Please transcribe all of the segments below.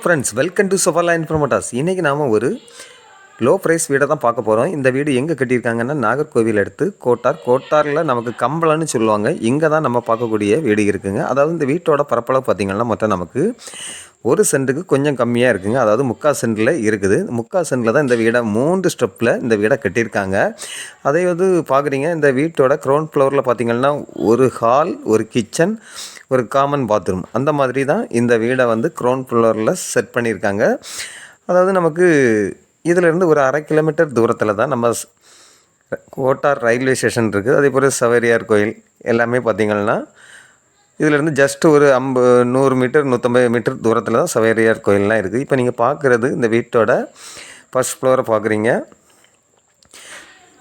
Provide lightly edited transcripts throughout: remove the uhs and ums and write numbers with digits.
Friends, welcome to Safarline promoters. இன்றைக்கி நாம் ஒரு லோ ப்ரைஸ் வீடை தான் பார்க்க போகிறோம். இந்த வீடு எங்கே கட்டியிருக்காங்கன்னா நாகர்கோவில் அடுத்து கோட்டாரில் நமக்கு கம்பளம்னு சொல்லுவாங்க. இங்கே தான் நம்ம பார்க்கக்கூடிய வீடு இருக்குங்க. அதாவது இந்த வீட்டோட பரப்பளவு பார்த்திங்கன்னா மொத்தம் நமக்கு 1 சென்ட்டுக்கு கொஞ்சம் கம்மியாக இருக்குங்க. அதாவது 3/4 சென்ட்டில் இருக்குது. 3/4 சென்ட்டில் தான் இந்த வீடை 3 ஸ்டெப்பில் இந்த வீடை கட்டியிருக்காங்க. அதை பார்க்குறீங்க, இந்த வீட்டோட க்ரௌண்ட் ஃப்ளோரில் பார்த்திங்கன்னா ஒரு ஹால், ஒரு கிச்சன், ஒரு காமன் பாத்ரூம், அந்த மாதிரி தான் இந்த வீடை க்ரௌண்ட் ஃப்ளோரில் செட் பண்ணியிருக்காங்க. அதாவது நமக்கு இதிலேருந்து ஒரு 1/2 கிலோமீட்டர் தூரத்தில் தான் நம்ம கோட்டார் ரயில்வே ஸ்டேஷன் இருக்குது. அதே போல் சவேரியார் கோயில் எல்லாமே பார்த்திங்கன்னா இதிலேருந்து ஜஸ்ட் ஒரு 100 மீட்டர் 150 மீட்டர் தூரத்தில் தான் சவேரியார் கோயிலெலாம் இருக்குது. இப்போ நீங்கள் பார்க்குறது இந்த வீட்டோட ஃபஸ்ட் ஃப்ளோரை பார்க்குறீங்க.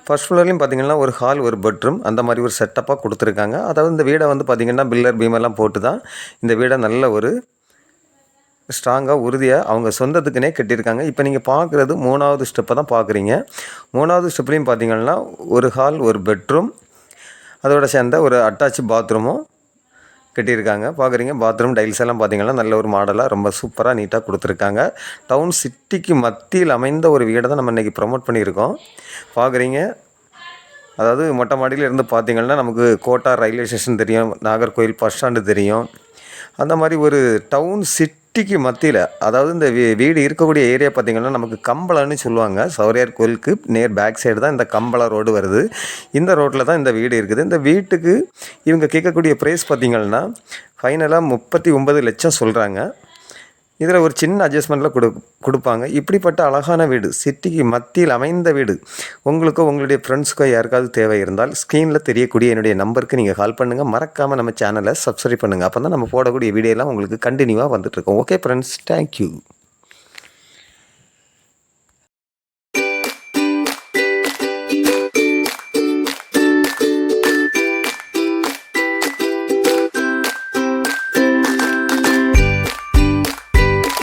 ஃபஸ்ட் ஃப்ளோர்லேயும் பார்த்திங்கன்னா ஒரு ஹால், ஒரு பெட்ரூம், அந்த மாதிரி ஒரு செட்டப்பாக கொடுத்துருக்காங்க. அதாவது இந்த வீடை பார்த்திங்கன்னா பில்லர் பீமெல்லாம் போட்டு தான் இந்த வீடை நல்ல ஒரு ஸ்ட்ராங்காக உறுதியாக அவங்க சொந்தத்துக்குனே கட்டியிருக்காங்க. இப்போ நீங்கள் பார்க்குறது 3வது ஸ்டெப்பை தான் பார்க்குறீங்க. 3வது ஸ்டெப்லேயும் பார்த்திங்கன்னா ஒரு ஹால், ஒரு பெட்ரூம், அதோட சேர்ந்த ஒரு அட்டாச் பாத்ரூமும் கட்டியிருக்காங்க. பார்க்குறீங்க, பாத்ரூம் டைல்ஸ் எல்லாம் பார்த்திங்கன்னா நல்ல ஒரு மாடலாக ரொம்ப சூப்பராக நீட்டாக கொடுத்துருக்காங்க. டவுன் சிட்டிக்கு மத்தியில் அமைந்த ஒரு வீடை தான் நம்ம இன்றைக்கி ப்ரமோட் பண்ணியிருக்கோம். பார்க்குறீங்க, அதாவது மொட்டை மாடியில் இருந்து பார்த்திங்கன்னா நமக்கு கோட்டார் ரயில்வே ஸ்டேஷன் தெரியும், நாகர்கோவில் பஸ் ஸ்டாண்டு தெரியும். அந்த மாதிரி ஒரு டவுன் சிட்டிக்கு மத்தியில், அதாவது இந்த வீடு இருக்கக்கூடிய ஏரியா பார்த்திங்கன்னா நமக்கு கம்பளம்னு சொல்லுவாங்க. சௌரியார் கோயிலுக்கு நேர் பேக் சைடு தான் இந்த கம்பளம் ரோடு வருது. இந்த ரோட்டில் தான் இந்த வீடு இருக்குது. இந்த வீட்டுக்கு இவங்க கேட்கக்கூடிய ப்ரைஸ் பார்த்திங்கன்னா ஃபைனலாக 39 லட்சம் சொல்கிறாங்க. இதில் ஒரு சின்ன அட்ஜஸ்ட்மெண்ட்டில் கொடுப்பாங்க. இப்படிப்பட்ட அழகான வீடு, சிட்டிக்கு மத்தியில் அமைந்த வீடு உங்களுக்கோ உங்களுடைய ஃப்ரெண்ட்ஸுக்கோ யாருக்காவது தேவை இருந்தால் ஸ்க்ரீனில் தெரியக்கூடிய என்னுடைய நம்பருக்கு நீங்கள் கால் பண்ணுங்கள். மறக்காமல் நம்ம சேனலை சப்ஸ்கிரைப் பண்ணுங்கள். அப்போ தான் நம்ம போடக்கூடிய வீடியோலாம் உங்களுக்கு கண்டினியூவாக வந்துட்டுருக்கோம். Okay friends, thank you.